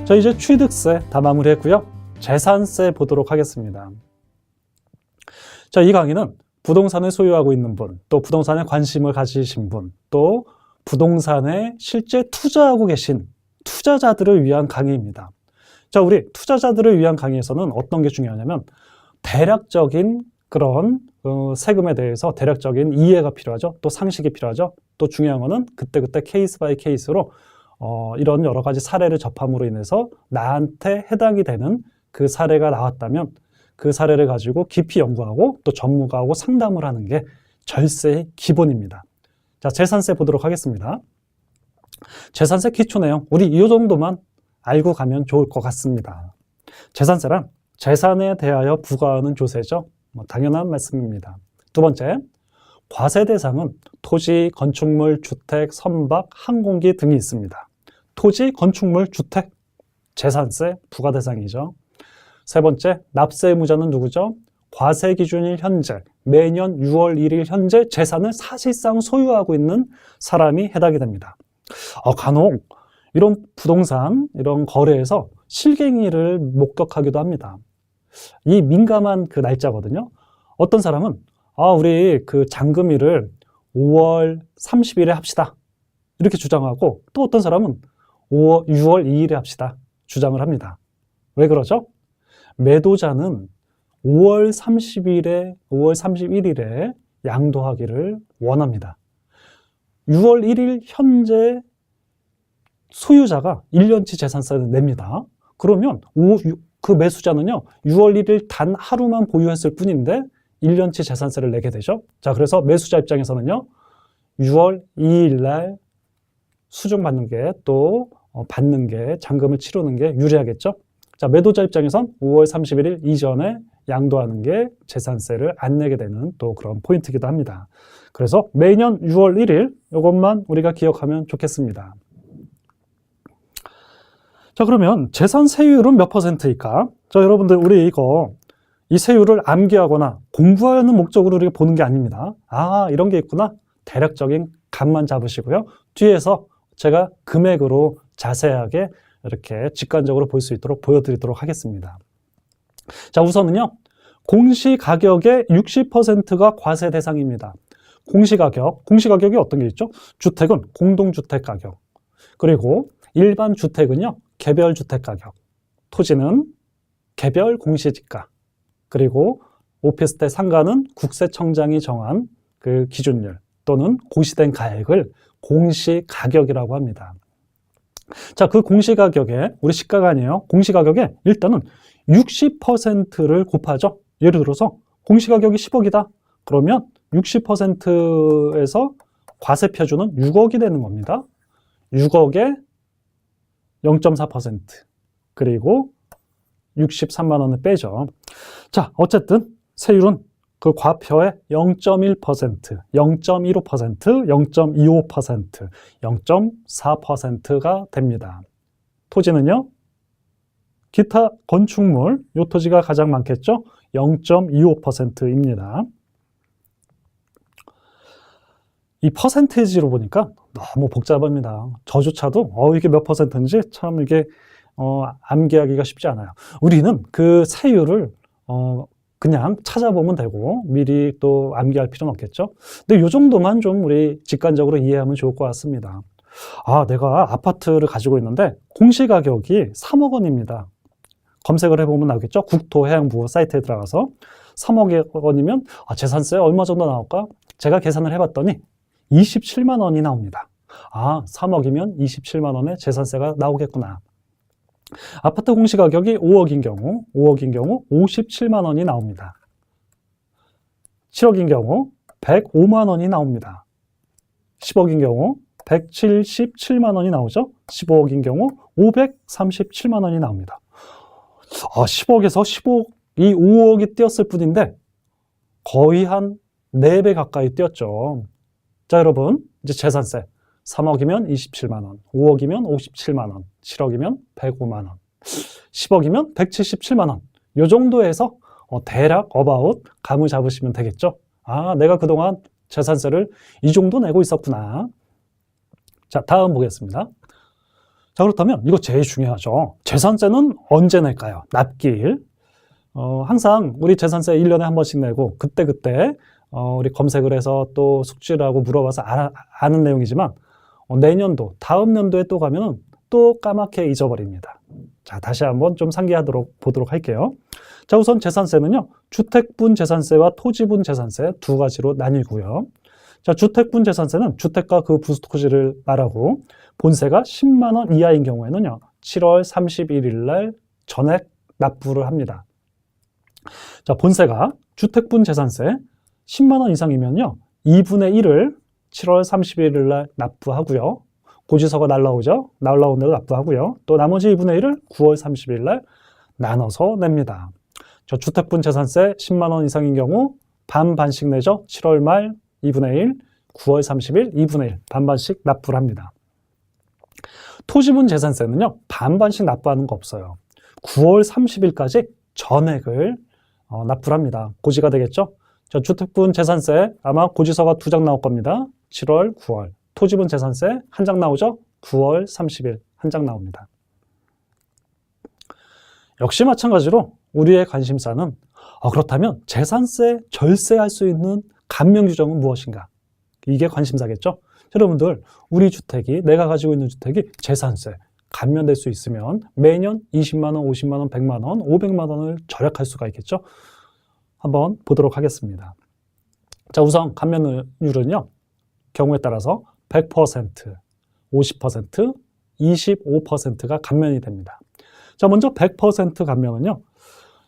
자, 이제 취득세 다 마무리했고요. 재산세 보도록 하겠습니다. 자, 이 강의는 부동산을 소유하고 있는 분, 또 부동산에 관심을 가지신 분, 또 부동산에 실제 투자하고 계신 투자자들을 위한 강의입니다. 자, 우리 투자자들을 위한 강의에서는 어떤 게 중요하냐면 대략적인 그런 세금에 대해서 대략적인 이해가 필요하죠. 또 상식이 필요하죠. 또 중요한 거는 그때그때 케이스 바이 케이스로 이런 여러 가지 사례를 접함으로 인해서 나한테 해당이 되는 그 사례가 나왔다면 그 사례를 가지고 깊이 연구하고 또 전문가하고 상담을 하는 게 절세의 기본입니다. 자, 재산세 보도록 하겠습니다. 재산세 기초 내용, 우리 이 정도만 알고 가면 좋을 것 같습니다. 재산세란 재산에 대하여 부과하는 조세죠. 당연한 말씀입니다. 두 번째, 과세 대상은 토지, 건축물, 주택, 선박, 항공기 등이 있습니다. 토지, 건축물, 주택, 재산세 부과 대상이죠. 세 번째, 납세 의무자는 누구죠? 과세 기준일 현재, 매년 6월 1일 현재 재산을 사실상 소유하고 있는 사람이 해당이 됩니다. 간혹 이런 부동산, 이런 거래에서 실갱이를 목격하기도 합니다. 이 민감한 그 날짜거든요. 어떤 사람은 우리 그 잔금일을 5월 30일에 합시다. 이렇게 주장하고 또 어떤 사람은 6월 2일에 합시다. 주장을 합니다. 왜 그러죠? 매도자는 5월 31일에 양도하기를 원합니다. 6월 1일 현재 소유자가 1년치 재산세를 냅니다. 그러면 그 매수자는요, 6월 1일 단 하루만 보유했을 뿐인데 1년치 재산세를 내게 되죠. 자, 그래서 매수자 입장에서는요, 6월 2일 날 수중받는 게 또 받는 게 잔금을 치르는 게 유리하겠죠. 자, 매도자 입장에선 5월 31일 이전에 양도하는 게 재산세를 안 내게 되는 또 그런 포인트이기도 합니다. 그래서 매년 6월 1일 이것만 우리가 기억하면 좋겠습니다. 자, 그러면 재산 세율은 몇 %일까? 자, 여러분들 우리 이 세율을 암기하거나 공부하는 목적으로 우리가 보는 게 아닙니다. 이런 게 있구나. 대략적인 감만 잡으시고요. 뒤에서 제가 금액으로 자세하게 이렇게 직관적으로 볼 수 있도록 보여드리도록 하겠습니다. 자, 우선은요, 공시가격의 60%가 과세 대상입니다. 공시가격이 어떤 게 있죠? 주택은 공동주택 가격, 그리고 일반 주택은요, 개별 주택 가격, 토지는 개별 공시지가, 그리고 오피스텔 상가는 국세청장이 정한 그 기준율 또는 고시된 가액을 공시가격이라고 합니다. 자, 그 공시가격에, 우리 시가가 아니에요. 공시가격에 일단은 60%를 곱하죠. 예를 들어서 공시가격이 10억이다. 그러면 60%에서 과세 표준은 6억이 되는 겁니다. 6억에 0.4%, 그리고 63만 원을 빼죠. 자, 어쨌든 세율은 그 과표의 0.1%, 0.15%, 0.25%, 0.4%가 됩니다. 토지는요, 기타 건축물, 요 토지가 가장 많겠죠? 0.25%입니다. 이 퍼센테이지로 보니까 너무 복잡합니다. 저조차도 이게 몇 %인지 참 이게 암기하기가 쉽지 않아요. 우리는 그 세율을 그냥 찾아보면 되고 미리 또 암기할 필요는 없겠죠. 근데 이 정도만 좀 우리 직관적으로 이해하면 좋을 것 같습니다. 내가 아파트를 가지고 있는데 공시가격이 3억 원입니다. 검색을 해보면 나오겠죠. 국토해양부 사이트에 들어가서 3억 원이면 재산세 얼마 정도 나올까? 제가 계산을 해봤더니 27만 원이 나옵니다. 3억이면 27만 원의 재산세가 나오겠구나. 아파트 공시가격이 5억인 경우 57만 원이 나옵니다. 7억인 경우 105만 원이 나옵니다. 10억인 경우 177만 원이 나오죠. 15억인 경우 537만 원이 나옵니다. 10억에서 15억이 5억이 뛰었을 뿐인데 거의 한 4배 가까이 뛰었죠. 자, 여러분, 이제 재산세 3억이면 27만 원, 5억이면 57만 원, 7억이면 105만 원, 10억이면 177만 원. 이 정도에서 대략 어바웃 감을 잡으시면 되겠죠. 내가 그동안 재산세를 이 정도 내고 있었구나. 자, 다음 보겠습니다. 자, 그렇다면 이거 제일 중요하죠. 재산세는 언제 낼까요? 납기일. 항상 우리 재산세 1년에 한 번씩 내고 그때그때 우리 검색을 해서 또 숙지를 하고 물어봐서 아는 내용이지만 내년도, 다음 연도에 또 가면은 또 까맣게 잊어버립니다. 자, 다시 한번 좀 상기하도록 보도록 할게요. 자, 우선 재산세는요, 주택분 재산세와 토지분 재산세 두 가지로 나뉘고요. 자, 주택분 재산세는 주택과 그 부토지를 말하고 본세가 10만 원 이하인 경우에는요, 7월 31일 날 전액 납부를 합니다. 자, 본세가 주택분 재산세 10만 원 이상이면요, 2분의 1을 7월 31일 날 납부하고요. 고지서가 날라오죠? 날라온 대로 납부하고요. 또 나머지 2분의 1을 9월 30일 날 나눠서 냅니다. 저 주택분 재산세 10만 원 이상인 경우 반반씩 내죠. 7월 말 2분의 1, 9월 30일 2분의 1 반반씩 납부를 합니다. 토지분 재산세는요, 반반씩 납부하는 거 없어요. 9월 30일까지 전액을 납부를 합니다. 고지가 되겠죠? 자, 주택분 재산세 아마 고지서가 2장 나올 겁니다. 7월, 9월. 토지분 재산세 1장 나오죠? 9월 30일 1장 나옵니다. 역시 마찬가지로 우리의 관심사는 그렇다면 재산세 절세할 수 있는 감면 규정은 무엇인가? 이게 관심사겠죠? 여러분들, 우리 주택이, 내가 가지고 있는 주택이 재산세 감면될 수 있으면 매년 20만 원, 50만 원, 100만 원, 500만 원을 절약할 수가 있겠죠? 한번 보도록 하겠습니다. 자, 우선 감면율은요, 경우에 따라서 100%, 50%, 25%가 감면이 됩니다. 자, 먼저 100% 감면은요,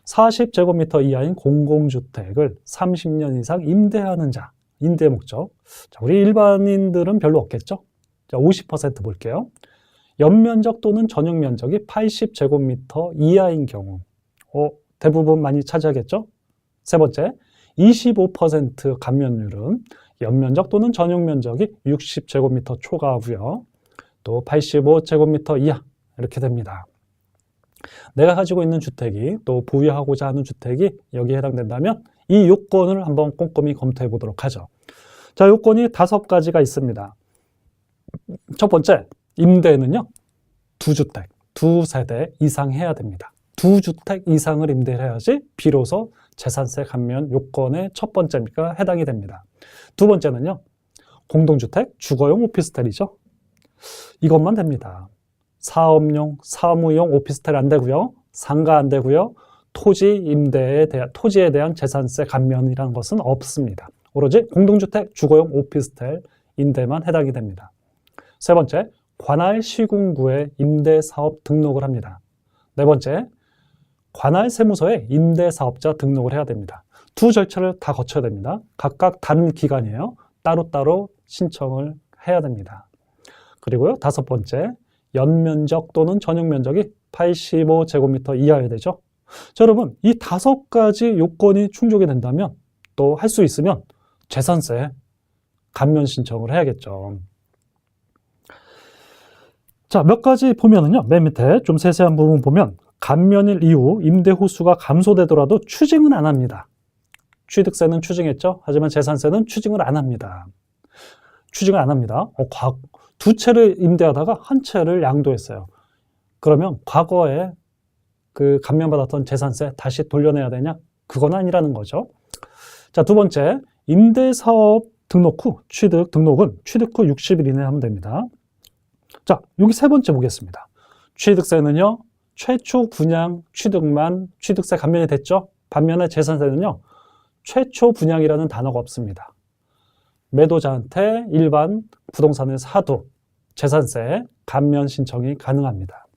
40제곱미터 이하인 공공주택을 30년 이상 임대하는 자, 임대 목적. 자, 우리 일반인들은 별로 없겠죠? 자, 50% 볼게요. 연면적 또는 전용 면적이 80제곱미터 이하인 경우. 대부분 많이 차지하겠죠? 세 번째, 25% 감면율은 연면적 또는 전용 면적이 60제곱미터 초과하고요. 또 85제곱미터 이하 이렇게 됩니다. 내가 가지고 있는 주택이 또 보유하고자 하는 주택이 여기에 해당된다면 이 요건을 한번 꼼꼼히 검토해 보도록 하죠. 자, 요건이 5가지가 있습니다. 첫 번째, 임대는요, 2주택, 2세대 이상 해야 됩니다. 2주택 이상을 임대해야지 비로소 재산세 감면 요건의 첫 번째가 해당이 됩니다. 두 번째는요, 공동주택, 주거용 오피스텔이죠. 이것만 됩니다. 사업용, 사무용 오피스텔 안 되고요. 상가 안 되고요. 토지에 대한 재산세 감면이라는 것은 없습니다. 오로지 공동주택, 주거용 오피스텔 임대만 해당이 됩니다. 세 번째, 관할 시군구에 임대사업 등록을 합니다. 네 번째, 관할 세무서에 임대사업자 등록을 해야 됩니다. 두 절차를 다 거쳐야 됩니다. 각각 다른 기간이에요. 따로따로 신청을 해야 됩니다. 그리고요, 5번째, 연면적 또는 전용 면적이 85제곱미터 이하여야 되죠. 자, 여러분, 이 5가지 요건이 충족이 된다면 또 할 수 있으면 재산세 감면 신청을 해야겠죠. 자, 몇 가지 보면은요, 맨 밑에 좀 세세한 부분 보면 감면일 이후 임대 호수가 감소되더라도 추징은 안 합니다. 취득세는 추징했죠. 하지만 재산세는 추징을 안 합니다. 추징을 안 합니다. 2채를 임대하다가 1채를 양도했어요. 그러면 과거에 그 감면받았던 재산세 다시 돌려내야 되냐? 그건 아니라는 거죠. 자, 두 번째, 임대사업 등록 후 취득 등록은 취득 후 60일 이내에 하면 됩니다. 자, 여기 세 번째 보겠습니다. 취득세는요, 최초 분양 취득만 취득세 감면이 됐죠. 반면에 재산세는요, 최초 분양이라는 단어가 없습니다. 매도자한테 일반 부동산을 사도 재산세 감면 신청이 가능합니다.